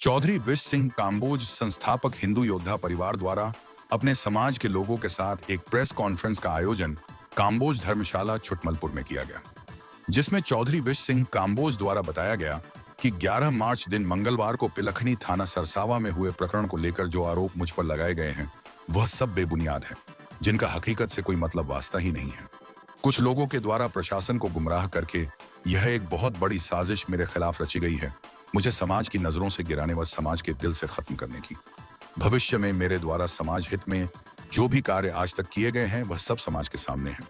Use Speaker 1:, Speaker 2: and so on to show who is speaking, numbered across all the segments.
Speaker 1: चौधरी विश्व सिंह काम्बोज संस्थापक हिंदू योद्धा परिवार द्वारा अपने समाज के लोगों के साथ एक प्रेस कॉन्फ्रेंस का आयोजन काम्बोज धर्मशाला छुटमलपुर में किया गया, जिसमें चौधरी विश्व सिंह काम्बोज द्वारा बताया गया कि 11 मार्च दिन मंगलवार को पिलखनी थाना सरसावा में हुए प्रकरण को लेकर जो आरोप मुझ पर लगाए गए हैं वह सब बेबुनियाद है, जिनका हकीकत से कोई मतलब वास्ता ही नहीं है। कुछ लोगों के द्वारा प्रशासन को गुमराह करके यह एक बहुत बड़ी साजिश मेरे खिलाफ रची गई है, मुझे समाज की नजरों से गिराने व समाज के दिल से खत्म करने की। भविष्य में मेरे द्वारा समाज हित में जो भी कार्य आज तक किए गए हैं वह सब समाज के सामने है,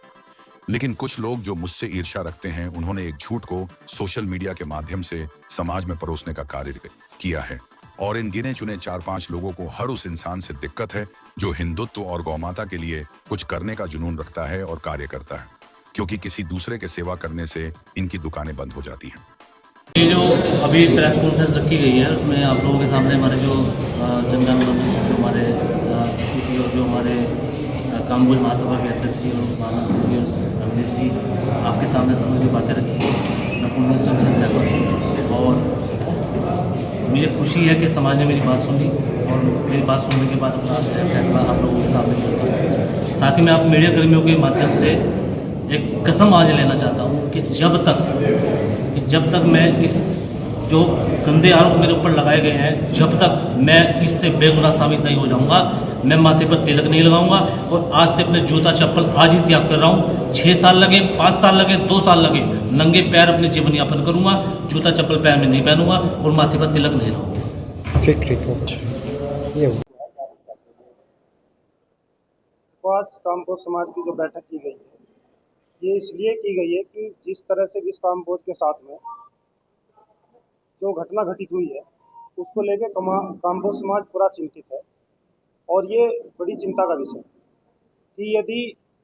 Speaker 1: लेकिन कुछ लोग जो मुझसे ईर्ष्या रखते हैं उन्होंने एक झूठ को सोशल मीडिया के माध्यम से समाज में परोसने का कार्य किया है। और इन गिने चुने 4-5 लोगों को हर उस इंसान से दिक्कत है जो हिंदुत्व और गौमाता के लिए कुछ करने का जुनून रखता है और कार्य करता है, क्योंकि किसी दूसरे के सेवा करने से इनकी दुकानें बंद हो जाती हैं।
Speaker 2: ये जो अभी प्रेस कॉन्फ्रेंस रखी गई है उसमें आप लोगों के सामने हमारे जो जनजान जो हमारे जो हमारे काम्बोज महासभा के अध्यक्ष जी और रमेश जी आपके सामने समझ की बातें रखी मैं पूर्ण रूप से सहमत हूँ। और मुझे खुशी है कि समाज ने मेरी बात सुनी और मेरी बात सुनने के बाद अपना फैसला आप लोगों के सामने किया। साथ ही मैं आप मीडिया कर्मियों के माध्यम से एक कसम आज लेना चाहता हूँ कि जब तक मैं इस जो गंदे आरोप मेरे ऊपर लगाए गए हैं, जब तक मैं इससे बेगुनाह साबित नहीं हो जाऊंगा, मैं माथे पर तिलक नहीं लगाऊंगा। और आज से अपने जूता चप्पल आज ही त्याग कर रहा हूँ। 6 साल लगे, 5 साल लगे, 2 साल लगे, नंगे पैर अपने जीवन यापन करूंगा, जूता चप्पल पैर में नहीं पहनूंगा और माथे पर तिलक नहीं लगाऊंगा।
Speaker 3: ठीक ये
Speaker 4: आज काम्बोज समाज की जो बैठक की गई है ये इसलिए की गई है कि जिस तरह से इस काम्बोज के साथ में जो घटना घटित हुई है उसको लेके काम्बोज समाज पूरा चिंतित है। और ये बड़ी चिंता का विषय कि यदि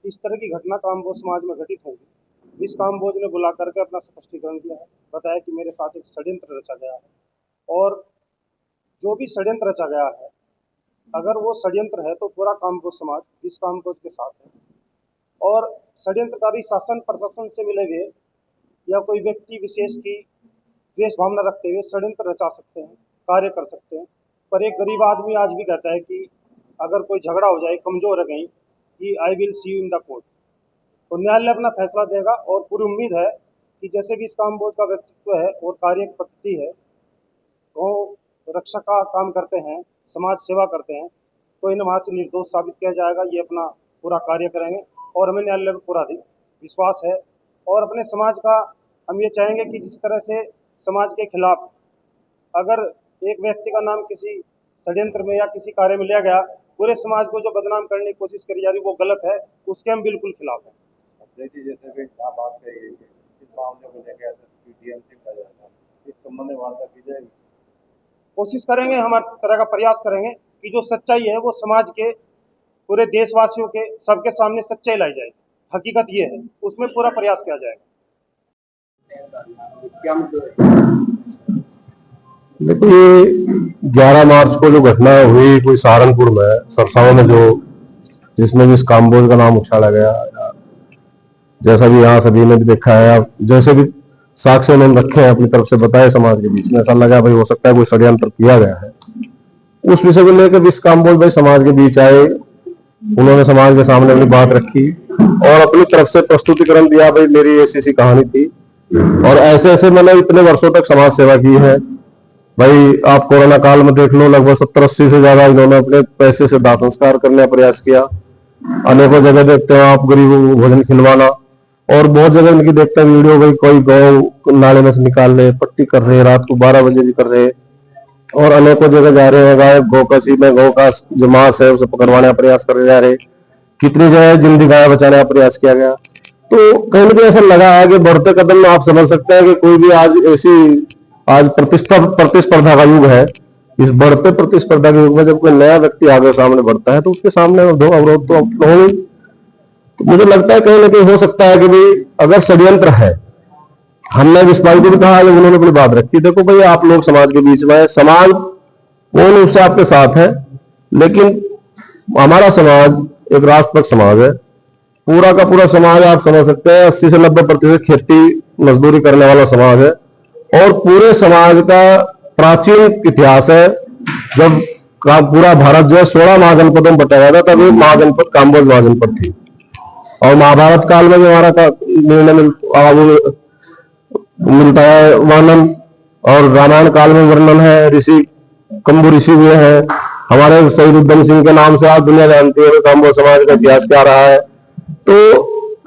Speaker 4: इस तरह की घटना काम्बोज समाज में घटित होगी, इस काम्बोज ने बुला करके अपना स्पष्टीकरण दिया है, बताया कि मेरे साथ एक षड्यंत्र रचा गया है और जो भी षड्यंत्र रचा गया है अगर वो षड्यंत्र है तो पूरा काम्बोज समाज इस काम्बोज के साथ है। और षड्यंत्रकारी शासन प्रशासन से मिले हुए या कोई व्यक्ति विशेष की द्वेष भावना रखते हुए षड्यंत्र रचा सकते हैं, कार्य कर सकते हैं। पर एक गरीब आदमी आज भी कहता है कि अगर कोई झगड़ा हो जाए, कमजोर है कहीं, कि I will see you in the court, तो न्यायालय अपना फैसला देगा। और पूरी उम्मीद है कि जैसे भी इस काम्बोज का व्यक्तित्व है और कार्य पद्धति है, वो रक्षा का काम करते हैं, समाज सेवा करते हैं, तो इन्हें वहाँ से निर्दोष साबित किया जाएगा। ये अपना पूरा कार्य करेंगे और हमें न्यायालय पर पूरा विश्वास है। और अपने समाज का हम ये चाहेंगे कि जिस तरह से समाज के खिलाफ अगर एक व्यक्ति का नाम किसी षड्यंत्र में या किसी कार्य में लिया गया, पूरे समाज को जो बदनाम करने की कोशिश करी जा रही वो गलत है, उसके हम बिल्कुल खिलाफ हैं।
Speaker 5: जैसे भी बात कही गई है इस मामले को लेकर डीएमसी का जाएगा, इस संबंध में वार्ता की जाएगी।
Speaker 4: कोशिश करेंगे, हमारे तरह का प्रयास करेंगे कि जो सच्चाई है वो समाज के पूरे देशवासियों के सबके सामने सच्चाई लाई जाए, हकीकत ये है, उसमें पूरा प्रयास किया जाएगा।
Speaker 3: देखो, ये 11 मार्च को जो घटना हुई कोई सहारनपुर में सरसावा में, जो जिसमें भी इस काम्बोज का नाम उछाला गया, जैसा भी यहाँ सभी ने भी देखा है, जैसे भी साक्ष्य उन्होंने रखे हैं अपनी तरफ से बताए, समाज के बीच में ऐसा लगा भाई हो सकता है कोई षड्यंत्र किया गया है। उस विषय को लेकर इस काम्बोज भाई समाज के बीच आए, उन्होंने समाज के सामने अपनी बात रखी और अपनी तरफ से प्रस्तुतिकरण दिया, भाई मेरी ऐसी कहानी थी और ऐसे ऐसे मैंने इतने वर्षों तक समाज सेवा की है। भाई आप कोरोना काल में देख लो, लगभग 70-80 से ज्यादा इन्होंने अपने पैसे से दाह संस्कार करने का प्रयास किया। अनेकों जगह देखते हो आप गरीबों को भोजन खिलवाना, और बहुत जगह इनकी देखते हैं वीडियो, भाई कोई गौ नाले में से निकाल रहे, पट्टी कर रहे, रात को 12 बजे भी कर रहे, और अनेकों जगह जा रहे हैं गाय गौकसी में गौ का जो मांस है उसे पकड़वाने का प्रयास कर जा रहे। कितनी जगह जिंदी गाय बचाने का प्रयास किया गया। तो कहीं ना कहीं ऐसा लगा है कि बढ़ते कदम में आप समझ सकते हैं कि कोई भी आज प्रतिस्पर्धा का युग है। इस बढ़ते प्रतिस्पर्धा के युग में जब कोई नया व्यक्ति आगे सामने बढ़ता है तो उसके सामने दो अवरोध तो होंगे। तो मुझे लगता है कहीं ना कहीं हो सकता है कि भाई अगर षड्यंत्र है, हमने इस बात को भी कहा, उन्होंने अपनी बात रखी, देखो भाई आप लोग समाज के बीच में, समाज पूर्ण रूप से आपके साथ है, लेकिन हमारा समाज एक राष्ट्रपति समाज है, पूरा का पूरा समाज आप समझ सकते हैं 80 से 90% खेती मजदूरी करने वाला समाज है। और पूरे समाज का प्राचीन इतिहास है। जब पूरा भारत जो है 16 महाजनपदों में बटा हुआ था, तब एक महाजनपद काम्बोज महाजनपद थी। और महाभारत काल में जो हमारा निर्णय मिलता है वर्णन, और रामायण काल में वर्णन है, ऋषि कंबु ऋषि हुए हैं हमारे शहीद उधम सिंह के नाम से आज दुनिया जानती है काम्बोज समाज का इतिहास क्या रहा है। तो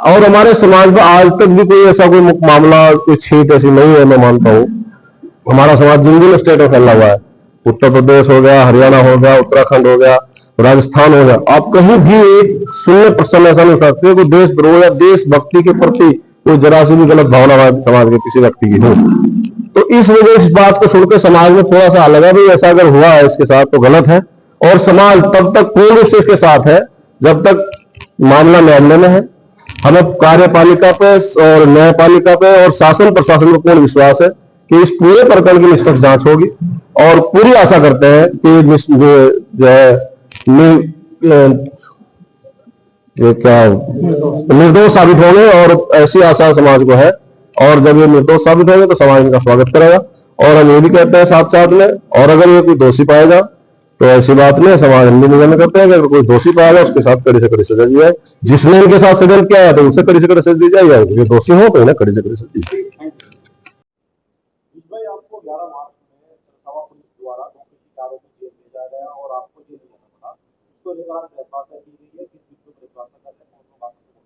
Speaker 3: और हमारे समाज में आज तक भी कोई ऐसा कोई मामला, कोई छेद ऐसी नहीं है। मैं मानता हूँ हमारा समाज जिन स्टेट में फैला हुआ है, उत्तर प्रदेश हो गया, हरियाणा हो गया, उत्तराखंड हो गया, राजस्थान हो गया, आप कहीं भी एक 0% ऐसा नहीं सकते कोई देशद्रोह या देशभक्ति के प्रति कोई जरा सी भी गलत भावना समाज के किसी व्यक्ति की हो। तो इस वजह इस बात को सुनकर समाज में थोड़ा सा लगा भाई ऐसा अगर हुआ है इसके साथ तो गलत है। और समाज तब तक पूर्ण रूप से इसके साथ है जब तक मामला न्यायालय में है। हमें कार्यपालिका पे और न्यायपालिका पे और शासन प्रशासन को पूर्ण विश्वास है कि इस पूरे प्रकरण की निष्पक्ष जांच होगी, और पूरी आशा करते हैं कि जो है ये क्या निर्दोष साबित होंगे, और ऐसी आशा समाज को है। और जब ये निर्दोष साबित होंगे तो समाज इनका स्वागत करेगा। और हम ये भी कहते हैं साथ साथ में, और अगर ये कोई दोषी पाएगा तो ऐसी बात नहीं, समाज हम भी निवेदन करते हैं कि अगर कोई दोषी पाएगा उसके साथ कड़ी से कड़ी सजा दी जाए। जिसने इनके साथ षड्यंत्र किया है तो उसे कड़ी से कड़ी सजा दी जाए, ये दोषी हो तो इन्हें कड़ी से कड़ी सजा दी जाए।
Speaker 5: भाई आपको 11 मार्च में सरसावा पुलिस द्वारा 2 कृषि कारों को जेल भेजा गया और आपको जेल में जाना पड़ा, उसको लेकर आप गिरफ्तार की गई है, किस चीज को गिरफ्तार कर रहे हैं, कौन बात है?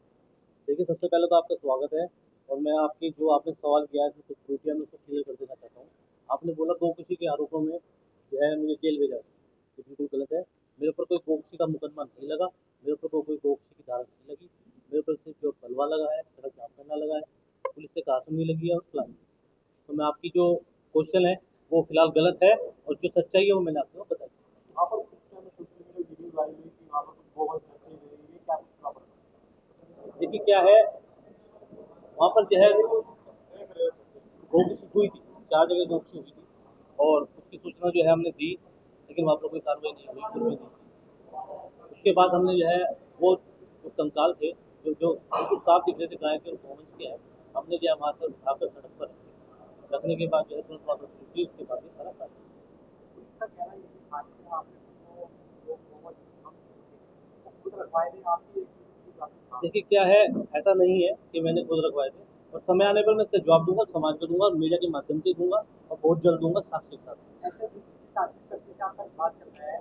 Speaker 2: देखिए, सबसे पहले तो आपका स्वागत है, और मैं आपकी जो आपने सवाल किया है इसमें कुछ त्रुटियाँ मैं उसको क्लियर कर देना चाहता हूँ। आपने बोला गोकशी के आरोपों में जो है मुझे जेल भेजा, ये बिल्कुल गलत है। मेरे ऊपर कोई गोकशी का मुकदमा नहीं लगा, मेरे ऊपर कोई गोकशी की धारा नहीं लगी। मेरे ऊपर सिर्फ जो बलवा लगा है, सड़क जाम करना लगा है, पुलिस से कहा सुनी लगी है और फलानी। तो मैं आपकी जो क्वेश्चन है वो फिलहाल गलत है, और जो सच्चाई है वो मैंने आपको बताई।
Speaker 5: वहाँ पर कुछ सोशल मीडिया वीडियो आई हुई कि वहाँ पर कुछ गोवंश रखे हुए हैं, ये क्या कुछ खबर है?
Speaker 2: देखिए क्या है, वहाँ पर जो है गोकशी हुई थी, 4 जगह गोकशी हुई थी, और उसकी सूचना जो है हमने दी, लेकिन वहाँ पर कोई कार्रवाई नहीं हुई, कुछ भी नहीं। उसके बाद हमने जो है वो जो कंकाल थे जो बिल्कुल साफ दिख रहे थे गाय के और गोवंश के हैं, हमने जो है वहाँ से उठाकर सड़क पर रखने के बाद जो है तुरंत वहाँ पर पुलिस हुई, उसके बाद ये सारा कार्य।
Speaker 5: पुलिस का कहना ये है कि आपने जो खुद रखवाए थे आपकी
Speaker 2: देखिए क्या है, ऐसा नहीं है कि मैंने खुद रखवाए थे, और समय आने पर मैं इसका जवाब दूंगा, समाज को दूंगा, मीडिया के माध्यम से दूंगा, और बहुत जल्द दूंगा साक्ष्य के साथ।
Speaker 5: ऐसे साजिश करके क्या आपका बात कर रहा है,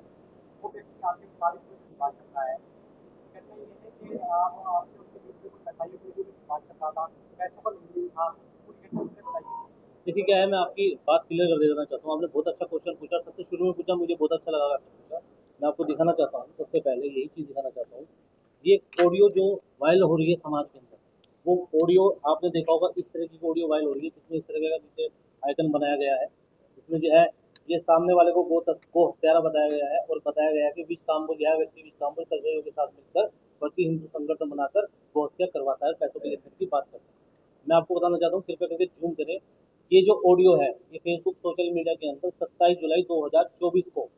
Speaker 5: वो व्यक्ति आपके मुताबिक कुछ बात कर रहा है, कहते हैं ये है कि आप आपके उसके बीच में कुछ कटाई के लिए बात कर रहा था, पैसों पर नहीं था, पूरी घटना से बताइए।
Speaker 2: देखिए क्या है, मैं आपकी बात क्लियर कर देना चाहता हूँ। आपने बहुत अच्छा क्वेश्चन पूछा, सबसे शुरू में पूछा, मुझे बहुत अच्छा लगा आपने पूछा। मैं आपको दिखाना चाहता हूँ, सबसे पहले यही चीज़ दिखाना चाहता हूँ। ये ऑडियो जो वायरल हो रही है समाज के अंदर, वो ऑडियो आपने देखा होगा, इस तरह की ऑडियो वायरल हो रही है जिसमें इस तरह का नीचे आइकन बनाया गया है, जिसमें जो है ये सामने वाले को हत्यारा बताया गया है, और बताया गया है कि विष काम्बोज यह व्यक्ति विष काम्बोज सहयोगियों के साथ मिलकर प्रति हिंदू संगठन बनाकर गौ हत्या करवाता है, पैसों के लेन की बात करता है। मैं आपको बताना चाहता हूँ, कृपया करके जूम करें। ये जो ऑडियो है ये फेसबुक सोशल मीडिया के अंदर 27 जुलाई 2024 को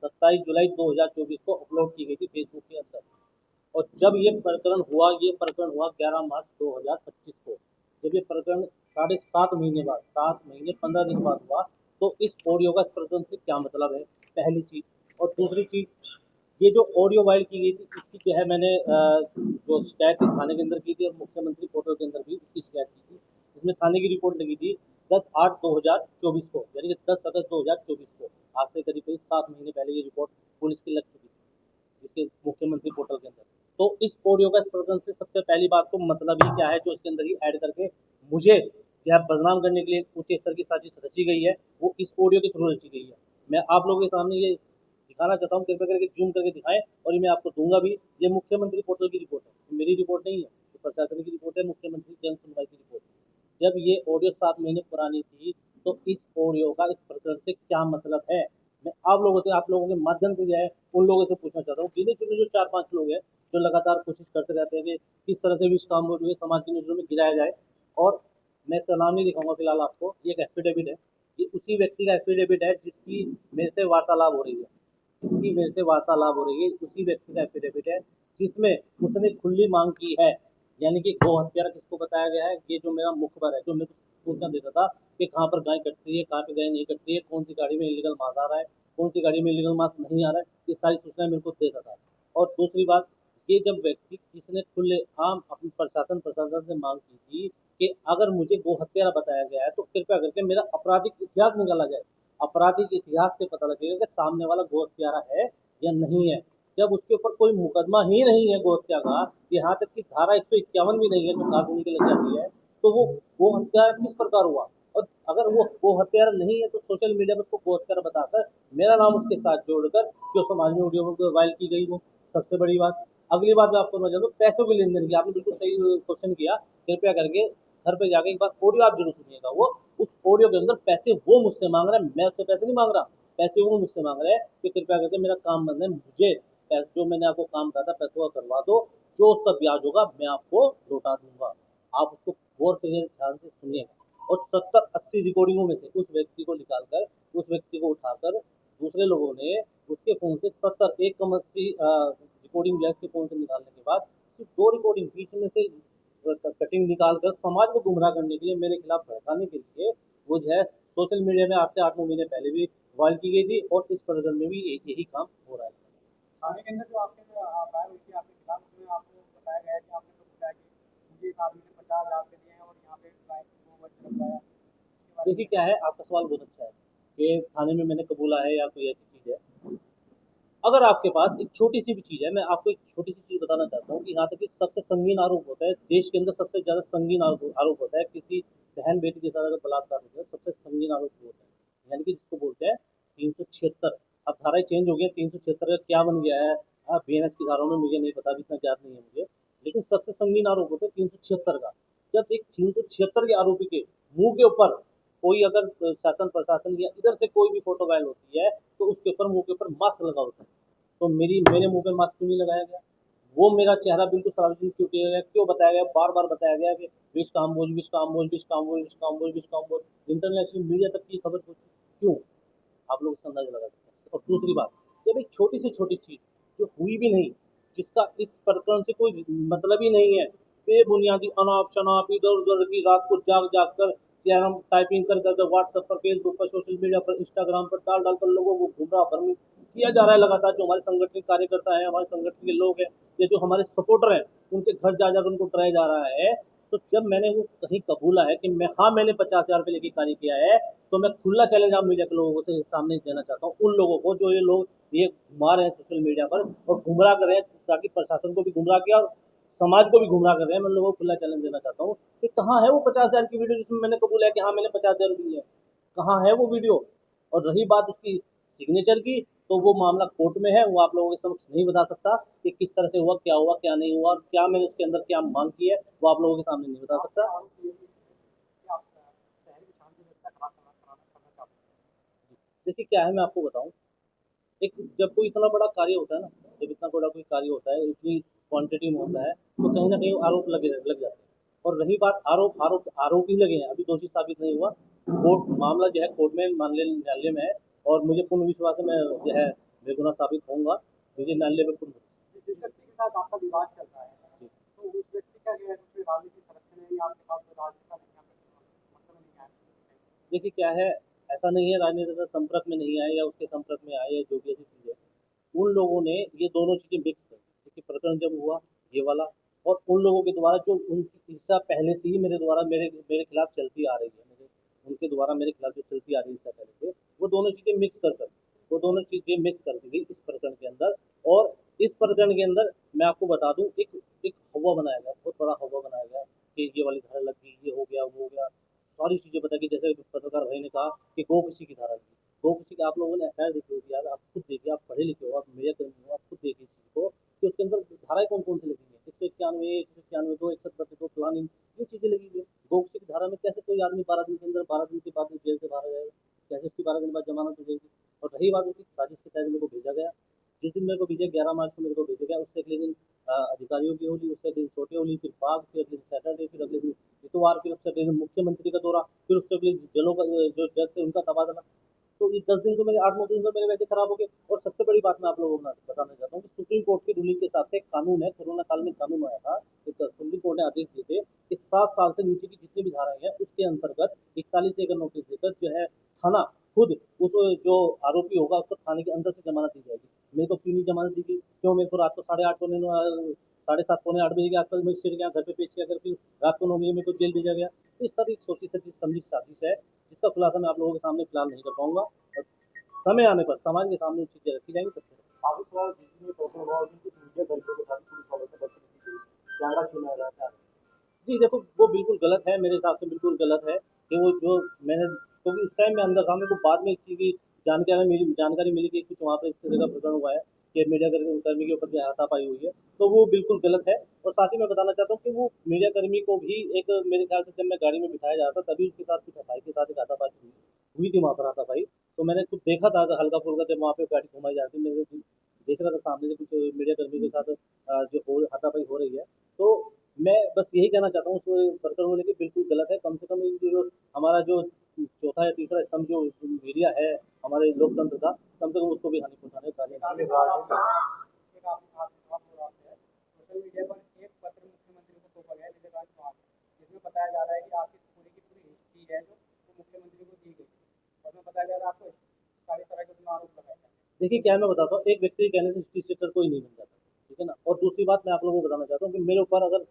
Speaker 2: 27 जुलाई 2024 को अपलोड की गई थी फेसबुक के अंदर। और जब ये प्रकरण हुआ 11 मार्च 2025 को। जब ये प्रकरण 7.5 महीने बाद, 7 महीने 15 दिन बाद हुआ, तो इस ऑडियो का इस प्रकरण से क्या मतलब है, पहली चीज़। और दूसरी चीज़, ये जो ऑडियो वायरल की गई थी इसकी जो है मैंने जो शिकायत थी थाने के अंदर की थी, और मुख्यमंत्री पोर्टल के अंदर भी इसकी शिकायत की थी, जिसमें थाने की रिपोर्ट लगी थी 10/8/2024 को, यानी कि 10 अगस्त 2024 को। आज से करीब 7 महीने पहले ये रिपोर्ट पुलिस की लग चुकी थी इसके मुख्यमंत्री पोर्टल के अंदर। तो इस ऑडियो का इस प्रकरण से सबसे पहली बात तो मतलब ही क्या है, जो इसके अंदर ही ऐड करके मुझे जो है बदनाम करने के लिए ऊंचे स्तर की साजिश रची गई है, वो इस ऑडियो के थ्रू रची गई है। मैं आप लोगों के सामने ये दिखाना चाहता हूँ, कृपया करके जूम करके दिखाएं, और ये मैं आपको दूंगा भी। ये मुख्यमंत्री पोर्टल की रिपोर्ट है, मेरी रिपोर्ट नहीं है, ये प्रशासन की रिपोर्ट है, मुख्यमंत्री जन सुनवाई की रिपोर्ट। जब ये ऑडियो 7 महीने पुरानी थी, तो इस ऑडियो का इस प्रकरण से क्या मतलब है, मैं आप लोगों के माध्यम से जो है उन लोगों से पूछना चाहता हूँ। गिने चुने जो 4-5 लोग हैं जो लगातार कोशिश करते रहते हैं कि किस तरह से विष काम्बोज जो है समाज की नजरों में गिराया जाए। और मैं इसका नाम नहीं दिखाऊंगा फिलहाल आपको, ये एक एफिडेविट है, ये उसी व्यक्ति का एफिडेविट है जिसकी मेरे से वार्तालाप हो रही है, उसी व्यक्ति का एफिडेविट है जिसमें उसने खुली मांग की है, यानी कि गौ हत्यारा किसको बताया गया है, ये जो मेरा मुखबर है, जो मेरे
Speaker 6: सूचना देता था कि कहाँ पर गाय कट रही है, कहाँ पे गाय नहीं कट रही है, कौन सी गाड़ी में इलीगल मांस आ रहा है, कौन सी गाड़ी में इलीगल मांस नहीं आ रहा है, ये सारी सूचनाएं मेरे को देता था। और दूसरी बात, ये जब व्यक्ति किसी ने खुलेआम अपने प्रशासन से मांग की थी कि अगर मुझे गो हत्यारा बताया गया है तो कृपया करके मेरा आपराधिक इतिहास निकाला जाए, आपराधिक इतिहास से पता लगेगा कि सामने वाला गो हत्यारा है या नहीं है। जब उसके ऊपर कोई मुकदमा ही नहीं है गो हत्या का, यहाँ तक कि धारा 151 भी नहीं है जो कानूनी के लग जाती है, तो वो गो हत्यारा किस प्रकार हुआ? और अगर वो गो हत्यारा नहीं है तो सोशल मीडिया पर उसको गो हत्यारा बताकर मेरा नाम उसके साथ जोड़कर जो समाज में वीडियो वायरल की गई, वो सबसे बड़ी बात। अगली बात मैं आपको बता दूं, पैसों के लेन देन की, आपने बिल्कुल सही क्वेश्चन किया। कृपया करके घर पे जाके एक बार ऑडियो आप जरूर सुनिएगा। वो उस ऑडियो के अंदर पैसे वो मुझसे मांग रहा है, मैं उससे पैसे नहीं मांग रहा, पैसे वो मुझसे मांग रहे हैं कि कृपया करके मेरा काम बंद है, मुझे जो मैंने आपको काम कहा था पैसों का करवा दो, जो उसका ब्याज होगा मैं आपको लौटा दूंगा। आप उसको गौर से ध्यान से सुनिएगा। और 70-80 रिकॉर्डिंगों में से उस व्यक्ति को निकालकर, उस व्यक्ति को उठाकर दूसरे लोगों ने उसके फ़ोन से 70 एक कम 80 रिकॉर्डिंग जो है उसके फ़ोन से निकालने के बाद सिर्फ 2 रिकॉर्डिंग बीच में से कटिंग निकाल कर समाज को गुमराह करने के लिए, मेरे खिलाफ भड़काने के लिए वो जो है सोशल मीडिया में 8 से 8-9 महीने पहले भी वायरल की गई थी और इस प्रकरण में भी यही काम हो रहा है।
Speaker 5: थाने के अंदर जो आपके फायर हुई थी आपके खिलाफ, उसमें आपको बताया गया है कि आपने तो बताया कि मुझे एक आदमी ने 50,000 रुपये दिए हैं और यहाँ पे क्लाइंट को बच्चे लगवाया।
Speaker 6: देखिए क्या है, आपका सवाल बहुत अच्छा है कि थाने में मैंने कबूला है या कोई ऐसी चीज़ है। अगर आपके पास एक छोटी सी भी चीज़ है, मैं आपको एक छोटी सी चीज़ बताना चाहता हूँ कि यहाँ तक कि सबसे संगीन आरोप होता है देश के अंदर, सबसे ज़्यादा संगीन आरोप होता है किसी बहन बेटी के साथ अगर बलात्कार होता है, सबसे संगीन आरोप होता है, यानी कि जिसको बोलते हैं 376। अब धाराएं चेंज हो गई, 376 का क्या बन गया है बीएनएस की धाराओं में मुझे नहीं पता, इतना ज्ञात नहीं है मुझे, लेकिन सबसे संगीन आरोप होता है 376 का। जब एक 376 के आरोपी के मुंह के ऊपर कोई अगर शासन प्रशासन या इधर से कोई भी फोटो वायरल होती है तो उसके ऊपर मुंह के ऊपर मास्क लगा होता है, तो मेरे मुंह पे मास्क क्यों नहीं लगाया गया? वो मेरा चेहरा बिल्कुल सार्वजनिक क्यों किया गया, क्यों बताया गया, बार बार बताया गया कि विश काम्बोज, विश काम्बोज, विश काम्बोज, विश काम्बोज, विश काम्बोज, इंटरनेशनल मीडिया तक की खबर पहुंची, क्यों? आप लोग इसका अंदाजा लगा सकते हैं। और दूसरी बात, जब एक छोटी चीज जो हुई भी नहीं, जिसका इस प्रकरण से कोई मतलब ही नहीं है, बेबुनियादी अनाप शनाप इधर उधर की रात को जाग जाग कर या हम टाइपिंग कर करके व्हाट्सएप पर, फेसबुक पर, सोशल मीडिया पर, इंस्टाग्राम पर डाल डाल कर लोगों को गुमराह भरमी किया जा रहा है लगातार। जो हमारे संगठन के कार्यकर्ता हैं, हमारे संगठन के लोग हैं, या जो हमारे सपोर्टर हैं, उनके घर जा जाकर उनको डराया जा रहा है। तो जब मैंने वो कहीं कबूला है कि मैंने 50,000 रुपये लेके कार्य किया है, तो मैं खुला चैलेंज आप मीडिया के लोगों से सामने देना चाहता हूँ, उन लोगों को जो ये लोग ये घुमा रहे हैं सोशल मीडिया पर और गुमराह कर रहे हैं, ताकि प्रशासन को भी गुमराह किया और समाज को भी गुमराह कर रहे हैं। मैं लोगों को खुला चैलेंज देना चाहता हूँ कि कहाँ है वो 50,000 की वीडियो जिसमें मैंने कबूला है कि हाँ मैंने 50,000 दी है, कहाँ है वो वीडियो? और रही बात उसकी सिग्नेचर की, तो वो मामला कोर्ट में है, वो आप लोगों के समक्ष नहीं बता सकता कि किस तरह से हुआ, क्या नहीं हुआ, और क्या मैंने उसके अंदर क्या मांग की है, वो आप लोगों के सामने नहीं बता सकता।
Speaker 5: आरोप ये भी है कि आप शहर की शांति व्यवस्था खराब करना चाहते हैं।
Speaker 6: देखिए क्या है, मैं आपको बताऊं, एक जब कोई इतना बड़ा कार्य होता है ना, जब इतना बड़ा कोई कार्य होता है, इतनी क्वांटिटी में होता है, तो कहीं ना कहीं आरोप लग जाते हैं। और रही बात आरोप ही लगे हैं, अभी दोषी साबित नहीं हुआ। कोर्ट मामला जो है कोर्ट में न्यायालय में है, और मुझे पूर्ण विश्वास है मैं जो है बेगुनाह साबित होऊंगा, मुझे न्यायालय में पूर्ण।
Speaker 5: जिस व्यक्ति के साथ आपका विवाद चल रहा है, तो उस व्यक्ति का जो है उसमें राजनीतिक संरक्षण है या आपके पास कोई राजनीति का नहीं मतलब नहीं है?
Speaker 6: देखिए क्या है, ऐसा नहीं है राजनीति से संपर्क में नहीं आए या उसके संपर्क में आए या जो भी ऐसी चीज़ है, उन लोगों ने ये दोनों चीज़ें मिक्स कर दी। क्योंकि प्रकरण जब हुआ ये वाला, और उन लोगों के द्वारा जो उनकी ईर्षा पहले से ही मेरे द्वारा मेरे मेरे खिलाफ चलती आ रही है, उनके द्वारा मेरे खिलाफ जो चलती आ रही है ईर्षा पहले से, वो दोनों चीज़ें मिक्स कर दी गई इस प्रकरण के अंदर। और इस प्रकरण के अंदर मैं आपको बता दूं, एक एक हवा बनाया गया, बहुत बड़ा हवा बनाया गया कि ये वाली धारा लग गई, ये हो गया, वो हो गया, सारी चीज़ें बता के, जैसे पत्रकार भाई ने कहा कि गोकशी की धारा लगी, गोकशी की आप लोगों ने एफआईआर देखी होगी यार, आप खुद देखिए, आप पढ़े लिखे हो, आप मीडिया कर्मी हो, आप खुद देखिए इस चीज़ को कि उसके अंदर धाराएं कौन कौन सी लगी है, 191, 191, 261, प्लानिंग, ये चीज़ें लगी हुई है। गोकशी की धारा में कैसे कोई आदमी 12 दिन के अंदर, 12 दिन के बाद में जेल से बाहर आ जाएगा, कैसे उसकी 12 दिन बाद जमानत हो जाएगी? और रही बात उसकी साजिश के तहत मेरे को भेजा गया, जिस दिन मेरे को भेजा 11 मार्च को मेरे को भेजा गया, उससे अगले दिन अधिकारियों की होली, उससे अगले दिन छोटी होली, फिर फाग, फिर अगले दिन सैटरडे, फिर अगले दिन इतवार, फिर उससे अगले दिन मुख्यमंत्री का दौरा, फिर उससे अगले जलों का जो जज से उनका तबादला। तो ये 10 दिन तो मेरे 8-9 दिन तो मेरे वैसे खराब हो गए। और सबसे बड़ी बात मैं आप लोगों को बताना चाहता हूँ कि सुप्रीम कोर्ट की रूलिंग के हिसाब से एक कानून है, कोरोना काल में कानून आया था, एक सुप्रीम कोर्ट ने आदेश दिए थे कि 7 साल से नीचे की जितनी भी धाराएं हैं उसके अंतर्गत 41 एकड़ नोटिस देकर जो है थाना खुद उस जो आरोपी होगा उसको थाने के अंदर से जमानत दी जाएगी। मेरे को क्यों नहीं जमानत दी गई? क्यों मेरे को रात को 7:30 पौने 8 बजे के आसपास मजिस्ट्रेट के यहाँ घर पे पेश किया कर फिर रात को 9 बजे मेरे को जेल भेजा गया। तो इस सब एक सोची समझी साजिश है जिसका खुलासा मैं आप लोगों के सामने फिलहाल नहीं कर पाऊंगा। और समय आने पर समाज के सामने चीजें रखी जाएंगी।
Speaker 5: काफी सवाल जिसमें टोटल हुआ कि कुछ मीडिया कर्मियों के साथ पुलिस वालों से बदतमीजी की गई, कैमरा छीना जा रहा है।
Speaker 6: जी देखो, वो बिल्कुल गलत है, मेरे हिसाब से बिल्कुल गलत है कि वो जो मैंने, क्योंकि उस टाइम में अंदर था, मेरे को बाद में इस चीज़ की जानकारी मिली कि कुछ वहाँ पर इस तरह का प्रकरण हुआ है कि मीडिया कर्मी के ऊपर जो हाथापाई हुई है, तो वो बिल्कुल गलत है। और साथ ही मैं बताना चाहता हूँ कि वो मीडिया कर्मी को भी एक, मेरे ख्याल से जब मैं गाड़ी में बिठाया जा रहा था तभी उसके साथ कुछ हथाई के साथ एक हाथापाई हुई थी वहाँ पर हाथापाई। तो मैंने कुछ देखा था हल्का फुल्का जब वहाँ पे गाड़ी घुमाई जाती है, मेरे देख रहा था सामने से कुछ मीडिया कर्मी के साथ जो हाथापाई हो रही है। तो मैं बस यही कहना चाहता हूँ उस प्रकरण को लेकर बिल्कुल गलत है। कम से कम जो हमारा जो चौथा या तीसरा स्तंभ जो मीडिया है हमारे लोकतंत्र का, कम से कम उसको भी हानि पहुँचाने का कार्य
Speaker 5: एक आपकी बात है, सोशल मीडिया पर एक पत्र मुख्यमंत्री को सौंपा गया जिसमें बताया जा रहा है कि आपकी पूरी की पूरी हिस्ट्री है जो मुख्यमंत्री को दी गई, और में बताया जा रहा है आपको सारी तरह के आरोप लगाए जाए।
Speaker 6: देखिए क्या मैं बताता हूँ, एक व्यक्ति के कहने से हिस्ट्री शीटर कोई नहीं बन जाता, ठीक है ना। और दूसरी बात मैं आप लोगों को बताना चाहता हूँ कि मेरे ऊपर अगर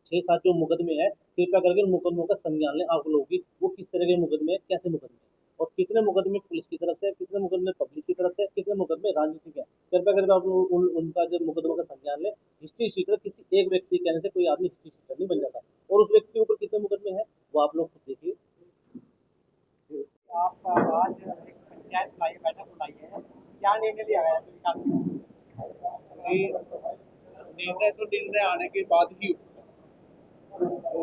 Speaker 6: 6-7 जो मुकदमे हैं, कृपया करके उन मुकदमों का संज्ञान लें आप लोगों की, वो किस तरह के मुकदमे हैं, कैसे मुकदमे हैं, और कितने मुकदमे पुलिस की तरफ से, कितने मुकदमे पब्लिक की तरफ से, कितने मुकदमे राजनीतिक हैं। कृपया करके आप लोग उनका जो मुकदमों का संज्ञान लें। हिस्ट्री शीटर किसी एक व्यक्ति कहने से कोई आदमी हिस्ट्री शीटर नहीं बन जाता, और उस व्यक्ति के ऊपर कितने मुकदमे हैं वो आप लोग खुद देखिए।
Speaker 5: आपका आज एक पंचायत बुलाई है, बैठक बुलाई है, क्या निर्णय लिया गया है?
Speaker 7: निर्णय तो निर्णय आने के बाद ही तो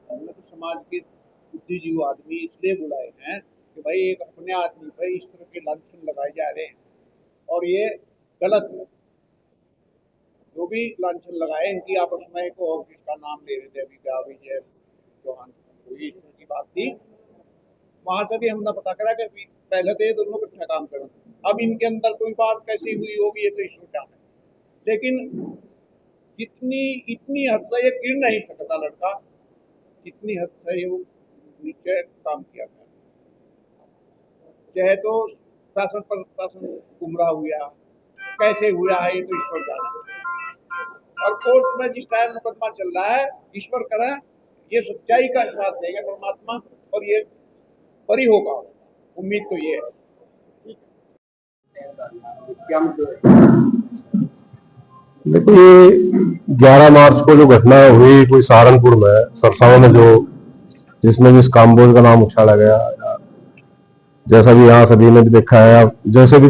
Speaker 7: हमने तो समाज के बुद्धिजीवी आदमी इसलिए बुलाए हैं कि भाई एक अपने आदमी पर इस तरह के लांछन लगाए जा रहे हैं और ये गलत है। जो भी लांछन लगाए इनकी आपस में एक और किसका नाम ले रहे थे अभी क्या विजय चौहान, इस तरह की बात थी। वहां से भी हमने पता करा कि पहले तो ये दोनों इकट्ठा काम कर रहे थे, अब इनके अंदर कोई बात कैसी हुई होगी ये तो ईश्वर जाने। लेकिन इतनी हद से ये गिर नहीं सकता लड़का, जितनी हद से ये नीचे काम किया गया। चाहे तो शासन पर शासन गुमराह हुआ, कैसे हुआ है ये तो ईश्वर जाने। और कोर्ट में जिस टाइम मुकदमा चल रहा है, ईश्वर करे ये सच्चाई का साथ देंगे परमात्मा और ये बरी होगा, उम्मीद तो ये है।
Speaker 5: क्या मतलब
Speaker 3: देखो, ये 11 मार्च को जो घटना हुई कोई सहारनपुर में सरसावा में, जो जिसमें भी इस काम्बोज का नाम उछाला गया, जैसा भी यहाँ सभी ने भी देखा है, जैसे भी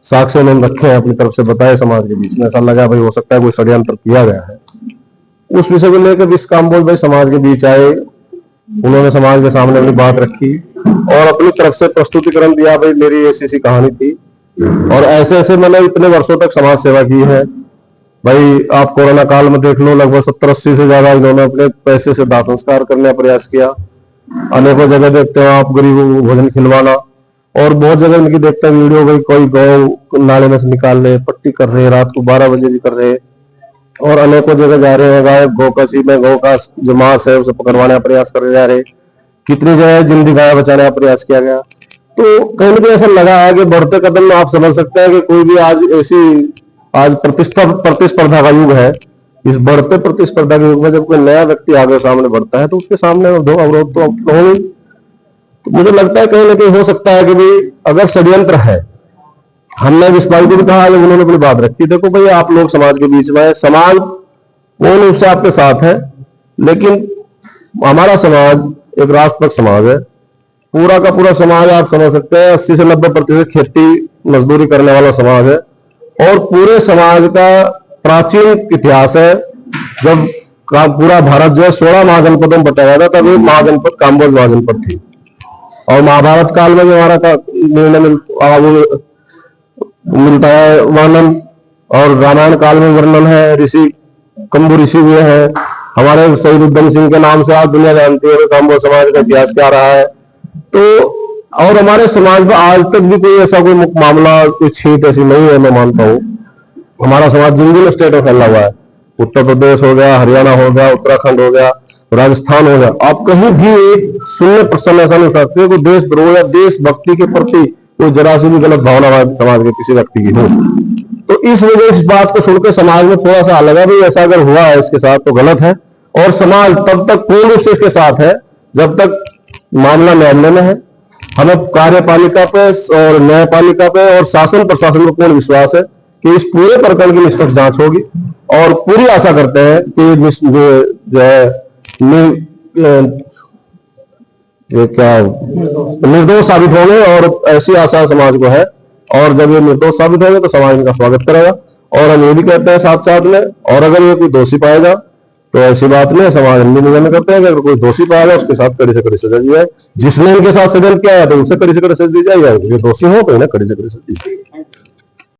Speaker 3: साक्ष्य उन्होंने रखे हैं अपनी तरफ से बताए समाज के बीच में, ऐसा लगा भाई हो सकता है कोई षड्यंत्र किया गया है। उस विषय को लेकर इस काम्बोज भाई समाज के बीच आए, उन्होंने समाज के सामने अपनी बात रखी और अपनी तरफ से प्रस्तुतिकरण दिया, भाई मेरी ऐसी कहानी थी और ऐसे ऐसे मैंने इतने वर्षों तक समाज सेवा की है। भाई आप कोरोना काल में देख लो, लगभग 70-80 से ज्यादा इन्होंने अपने पैसे से दाह संस्कार करने का प्रयास किया। अनेकों जगह देखते हो आप गरीबों को भोजन खिलवाना, और बहुत जगह इनकी देखते हैं वीडियो, भाई कोई गौ नाले में से निकाल रहे, पट्टी कर रहे, रात को 12 बजे भी कर रहे, और अनेकों जगह जा रहे हैं गाय गौकसी में गौ का जो मांस है उसे पकड़वाने का प्रयास कर जा रहे। कितनी जगह जिंदी गाय बचाने का प्रयास किया गया। तो कहीं ना कहीं ऐसा लगा है कि बढ़ते कदम में आप समझ सकते हैं कि कोई भी आज प्रतिस्पर्धा का युग है। इस बढ़ते प्रतिस्पर्धा के युग में जब कोई नया व्यक्ति आगे सामने बढ़ता है तो उसके सामने दो अवरोध तो होंगे। तो मुझे लगता है कहीं ना कहीं हो सकता है कि भाई अगर षड्यंत्र है, हमने इस बात को भी कहा जब उन्होंने अपनी बात रखी, देखो भाई आप लोग समाज के बीच में है, समाज पूर्ण रूप से आपके साथ है, लेकिन हमारा समाज एक राष्ट्रपति समाज है। पूरा का पूरा समाज आप समझ सकते हैं 80 से 90% खेती मजदूरी करने वाला समाज है, और पूरे समाज का प्राचीन इतिहास है। जब पूरा भारत जो है 16 महाजनपदों में बटा हुआ था, तब एक महाजनपद काम्बोज महाजनपद थी। और महाभारत काल में जो हमारा निर्णय मिलता है वर्णन, और रामायण काल में वर्णन है, ऋषि कंबु ऋषि हुए हैं हमारे शहीद उधम सिंह के नाम से, आज दुनिया जानती है काम्बोज समाज का इतिहास क्या रहा है। तो और हमारे समाज में आज तक भी कोई ऐसा कोई मामला, कोई छींट ऐसी नहीं है। मैं मानता हूँ हमारा समाज जिन जिन स्टेट में फैला हुआ है, उत्तर प्रदेश हो गया, हरियाणा हो गया, उत्तराखंड हो गया, राजस्थान हो जाए, आप कहीं भी एक 0% ऐसा नहीं सकते कोई देशद्रोह या देशभक्ति के प्रति कोई जरा सी भी गलत भावना समाज के किसी व्यक्ति की हो। तो इस वजह इस बात को सुनकर समाज में थोड़ा सा लगा भी ऐसा अगर हुआ है इसके साथ तो गलत है, और समाज तब तक पूर्ण रूप से इसके साथ है जब तक मामला न्यायालय में है। हमें कार्यपालिका पे और न्यायपालिका पे और शासन प्रशासन को पूर्ण विश्वास है कि इस पूरे प्रकरण की निष्पक्ष जांच होगी, और पूरी आशा करते हैं कि जो है ये क्या निर्दोष साबित होंगे, और ऐसी आशा समाज को है। और जब ये निर्दोष साबित होंगे तो समाज इनका स्वागत करेगा। और हम ये भी कहते हैं साथ साथ में, और अगर ये कोई दोषी पाएगा तो ऐसी बात में समाज हम भी निवेदन करते हैं कि अगर कोई दोषी पाएगा उसके साथ कड़ी से कड़ी सजा दी जाए। जिसने इनके साथ षड्यंत्र किया है तो उसे कड़ी से कड़ी सजा दी जाए, जो दोषी हो तो इन्हें कड़ी से कड़ी सजा दी जाए।